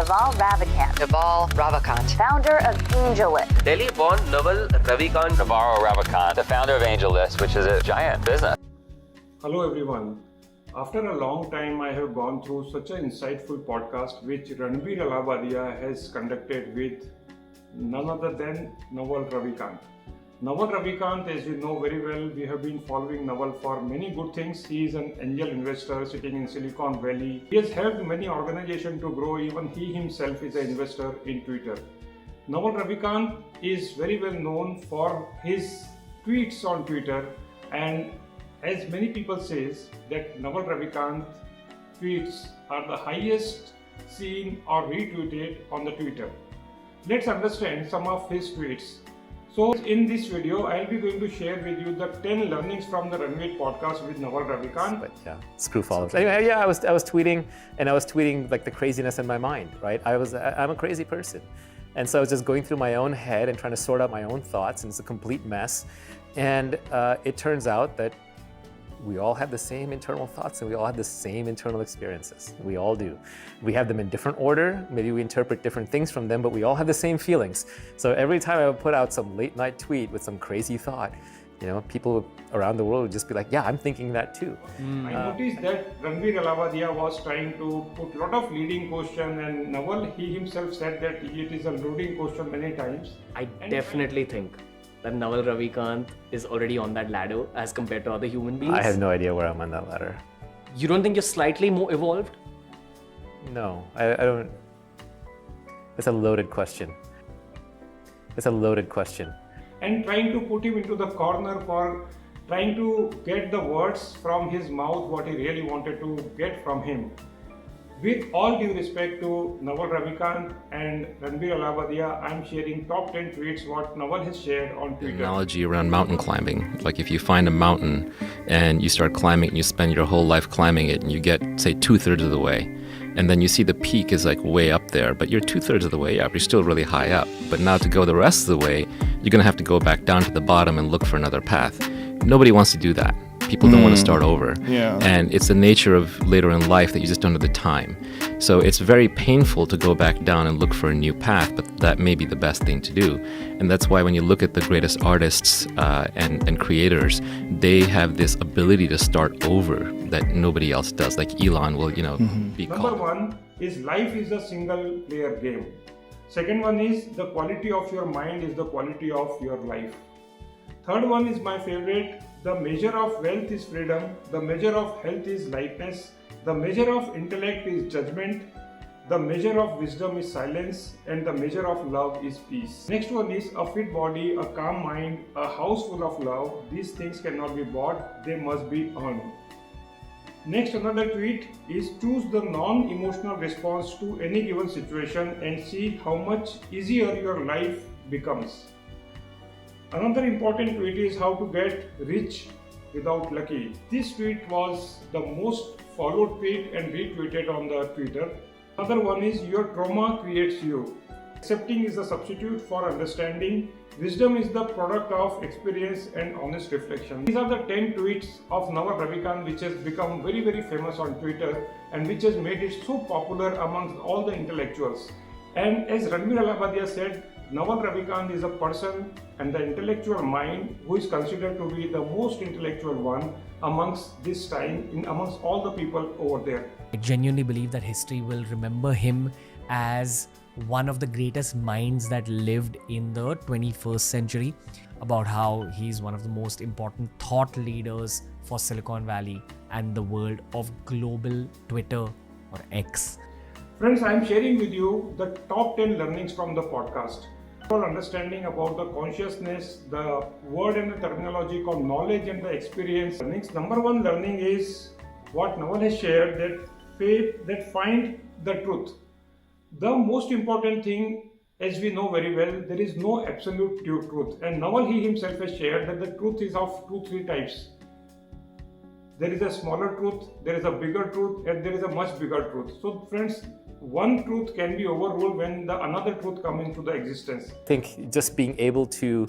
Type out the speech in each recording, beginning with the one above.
Naval Ravikant, founder of AngelList. Delhi-born Naval Ravikant. Naval Ravikant, the founder of AngelList, which is a giant business. Hello everyone. After a long time, I have gone through such an insightful podcast which Ranveer has conducted with none other than Naval Ravikant. Naval Ravikant, as you know very well, we have been following Naval for many good things. He is an angel investor sitting in Silicon Valley. He has helped many organizations to grow. Even he himself is an investor in Twitter. Naval Ravikant is very well known for his tweets on Twitter, and as many people says that Naval Ravikant tweets are the highest seen or retweeted on the Twitter. Let's understand some of his tweets. So in this video, I'll be going to share with you the 10 learnings from the Ranveer Podcast with Naval Ravikant. But yeah, screw followers. Anyway, yeah, I was tweeting, and I was tweeting like the craziness in my mind, right? I'm a crazy person. And so I was just going through my own head and trying to sort out my own thoughts, and it's a complete mess. And it turns out that we all have the same internal thoughts and we all have the same internal experiences. We all do. We have them in different order. Maybe we interpret different things from them, but we all have the same feelings. So every time I would put out some late night tweet with some crazy thought, people around the world would just be like, yeah, I'm thinking that too. I noticed that Ranveer was trying to put a lot of leading question, and Naval, he himself said that it is a leading question many times. I definitely think that Naval Ravikant is already on that ladder as compared to other human beings. I have no idea where I'm on that ladder. You don't think you're slightly more evolved? No, I don't. It's a loaded question. And trying to put him into the corner for trying to get the words from his mouth, what he really wanted to get from him. With all due respect to Naval Ravikant and Ranveer I'm sharing top 10 tweets what Naval has shared on Twitter. Analogy around mountain climbing. Like if you find a mountain and you start climbing and you spend your whole life climbing it and you get, say, 2/3 of the way, and then you see the peak is like way up there, but you're 2/3 of the way up, you're still really high up. But now to go the rest of the way, you're gonna have to go back down to the bottom and look for another path. Nobody wants to do that. People don't want to start over. Yeah. And it's the nature of later in life that you just don't have the time. So it's very painful to go back down and look for a new path, but that may be the best thing to do. And that's why when you look at the greatest artists and creators, they have this ability to start over that nobody else does. Like Elon will, be called. Number one is life is a single player game. Second one is the quality of your mind is the quality of your life. Third one is my favorite. The measure of wealth is freedom. The measure of health is lightness. The measure of intellect is judgment. The measure of wisdom is silence. And the measure of love is peace. Next one is a fit body, a calm mind, a house full of love. These things cannot be bought. They must be earned. Next, another tweet is choose the non-emotional response to any given situation and see how much easier your life becomes. Another important tweet is how to get rich without lucky. This tweet was the most followed tweet and retweeted on the Twitter. Another one is your trauma creates you. Accepting is a substitute for understanding. Wisdom is the product of experience and honest reflection. These are the 10 tweets of Naval Ravikant which has become very, very famous on Twitter and which has made it so popular amongst all the intellectuals. And as Ranveer said, Naval Ravikant is a person and the intellectual mind who is considered to be the most intellectual one amongst this time, amongst all the people over there. I genuinely believe that history will remember him as one of the greatest minds that lived in the 21st century, about how he's one of the most important thought leaders for Silicon Valley and the world of global Twitter or X. Friends, I am sharing with you the top 10 learnings from the podcast. For understanding about the consciousness, the word and the terminology called knowledge and the experience. Next, number one learning is what Naval has shared, that find the truth. The most important thing, as we know very well, there is no absolute truth. And Naval, he himself has shared that the truth is of three types. There is a smaller truth, there is a bigger truth, and there is a much bigger truth. So friends, one truth can be overruled when another truth comes into the existence. I think just being able to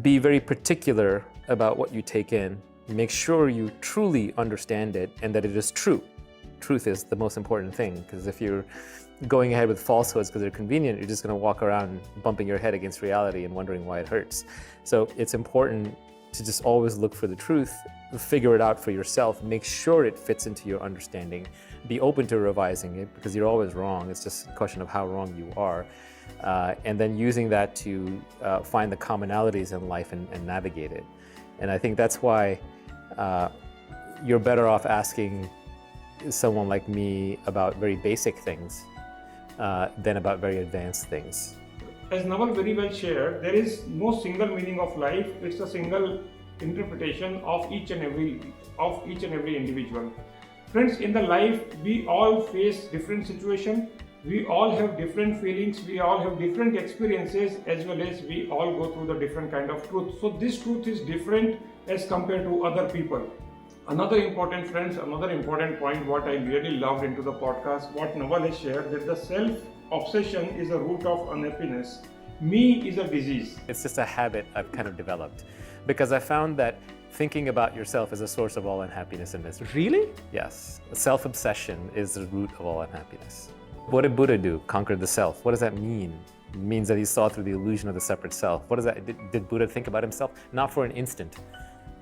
be very particular about what you take in, make sure you truly understand it and that it is true. Truth is the most important thing, because if you're going ahead with falsehoods because they're convenient, you're just going to walk around bumping your head against reality and wondering why it hurts. So it's important to just always look for the truth, figure it out for yourself, make sure it fits into your understanding, be open to revising it because you're always wrong. It's just a question of how wrong you are. And then using that to find the commonalities in life and navigate it. And I think that's why you're better off asking someone like me about very basic things than about very advanced things. As Naval very well shared, there is no single meaning of life. It's a single interpretation of each and every individual. Friends, in the life, we all face different situations. We all have different feelings. We all have different experiences, as well as we all go through the different kind of truth. So this truth is different as compared to other people. Another important point, what I really loved into the podcast, what Naval has shared, that the self-obsession is a root of unhappiness. Me is a disease. It's just a habit I've kind of developed because I found that thinking about yourself is a source of all unhappiness and misery. Really? Yes. Self-obsession is the root of all unhappiness. What did Buddha do? Conquer the self. What does that mean? It means that he saw through the illusion of the separate self. What does that? Did Buddha think about himself? Not for an instant.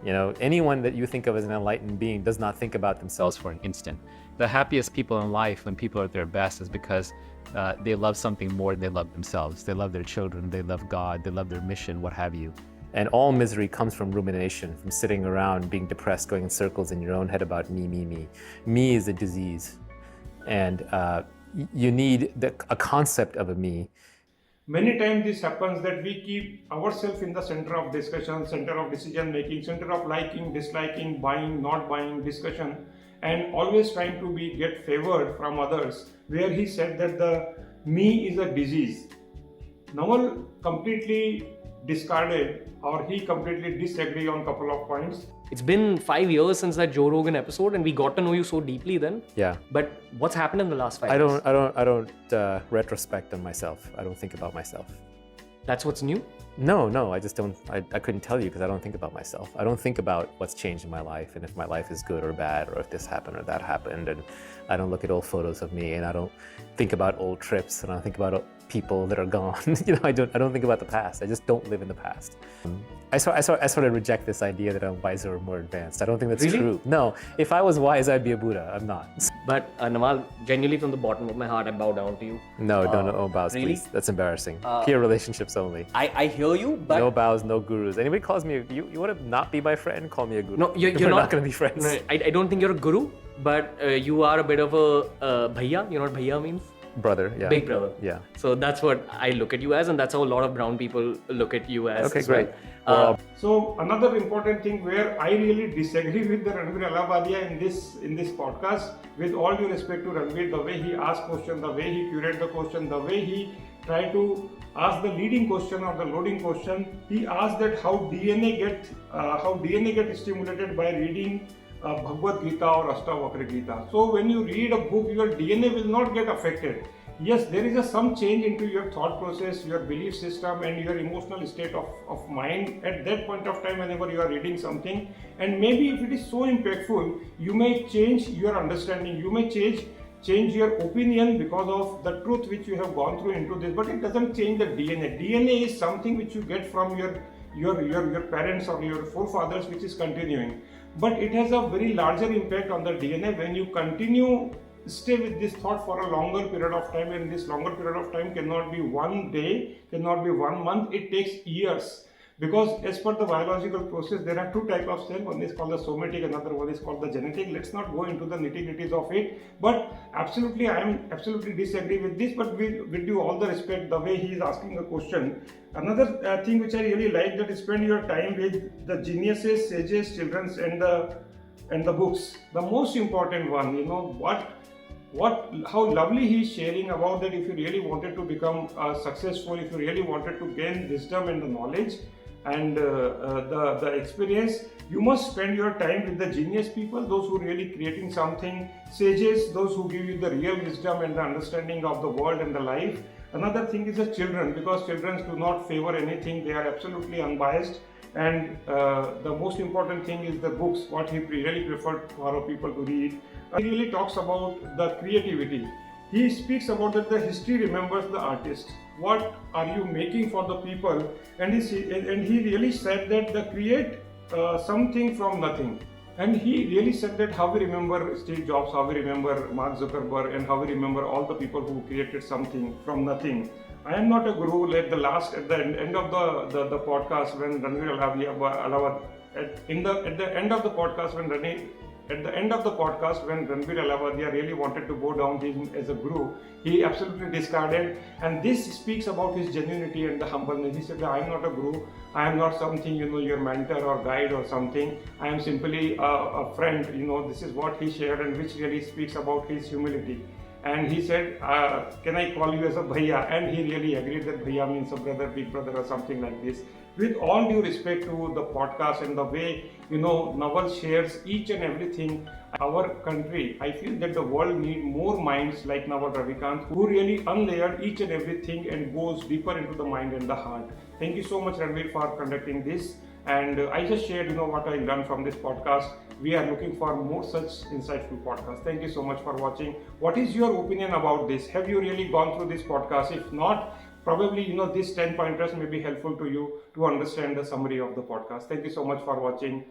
You know, anyone that you think of as an enlightened being does not think about themselves for an instant. The happiest people in life, when people are at their best, is because they love something more than they love themselves. They love their children, they love God, they love their mission, what have you. And all misery comes from rumination, from sitting around, being depressed, going in circles in your own head about me, me, me. Me is a disease. And you need a concept of a me. Many times this happens that we keep ourselves in the center of discussion, center of decision making, center of liking, disliking, buying, not buying, discussion, and always trying to get favored from others, where he said that the me is a disease. Naval completely discarded, or he completely disagreed on a couple of points. It's been 5 years since that Joe Rogan episode, and we got to know you so deeply then. Yeah. But what's happened in the last 5 years? I don't retrospect on myself. I don't think about myself. That's what's new? No, I just don't. I couldn't tell you because I don't think about myself. I don't think about what's changed in my life and if my life is good or bad or if this happened or that happened. And I don't look at old photos of me and I don't think about old trips and I don't think about people that are gone. I don't think about the past. I just don't live in the past. I sort of reject this idea that I'm wiser or more advanced. I don't think that's true. No, if I was wise, I'd be a Buddha. I'm not. But Naval, genuinely from the bottom of my heart, I bow down to you. No, no bows, really? please. That's embarrassing. Peer relationships only. I hear you, but... No bows, no gurus. Anybody calls me, you want to not be my friend? Call me a guru. No, you're not going to be friends. No, I don't think you're a guru, but you are a bit of a bhaiya. You know what bhaiya means? Brother, yeah. Big brother. Yeah. So that's what I look at you as, and that's how a lot of brown people look at you as. Okay, great. Well. So another important thing where I really disagree with the Ranveer Allahabadia in this podcast, with all due respect to Ranveer, the way he asked question, the way he curated the question, the way he tried to ask the leading question or the loading question, he asked that how DNA get stimulated by reading Bhagavad Gita or Ashtavakra Gita. So when you read a book, your DNA will not get affected. Yes, there is some change into your thought process, your belief system and your emotional state of mind at that point of time whenever you are reading something. And maybe if it is so impactful, you may change your understanding, you may change your opinion because of the truth which you have gone through into this, but it doesn't change the DNA. DNA is something which you get from your parents or your forefathers, which is continuing. But it has a very larger impact on the DNA when you stay with this thought for a longer period of time, and this longer period of time cannot be one day, cannot be 1 month, it takes years. Because as per the biological process, there are two types of cells. One is called the somatic, another one is called the genetic. Let's not go into the nitty-gritties of it. But absolutely, I am absolutely disagree with this. But with you all the respect, the way he is asking a question. Another thing which I really like, that spend your time with the geniuses, sages, children, and the books. The most important one, how lovely he is sharing about that. If you really wanted to become successful, if you really wanted to gain wisdom and the knowledge and the experience, you must spend your time with the genius people, those who are really creating something, sages, those who give you the real wisdom and the understanding of the world and the life. Another thing is the children, because children do not favor anything, they are absolutely unbiased. And the most important thing is the books, what he really preferred for people to read. He really talks about the creativity. he speaks about that the history remembers the artist. What are you making for the people? And he really said that the create something from nothing. And he really said that how we remember Steve Jobs, how we remember Mark Zuckerberg, and how we remember all the people who created something from nothing. I am not a guru. At the end of the podcast, when Ranveer Alavadia really wanted to go down him as a guru, he absolutely discarded. And this speaks about his genuinity and the humbleness. He said, I am not a guru. I am not something, your mentor or guide or something. I am simply a friend. This is what he shared, and which really speaks about his humility. And he said, can I call you as a bhaiya? And he really agreed that bhaiya means a brother, big brother or something like this. With all due respect to the podcast and the way, Naval shares each and everything, our country, I feel that the world needs more minds like Naval Ravikant, who really unlayer each and everything and goes deeper into the mind and the heart. Thank you so much, Ranveer, for conducting this. And I just shared, what I learned from this podcast. We are looking for more such insightful podcasts. Thank you so much for watching. What is your opinion about this? Have you really gone through this podcast? If not, probably, these 10 pointers may be helpful to you to understand the summary of the podcast. Thank you so much for watching.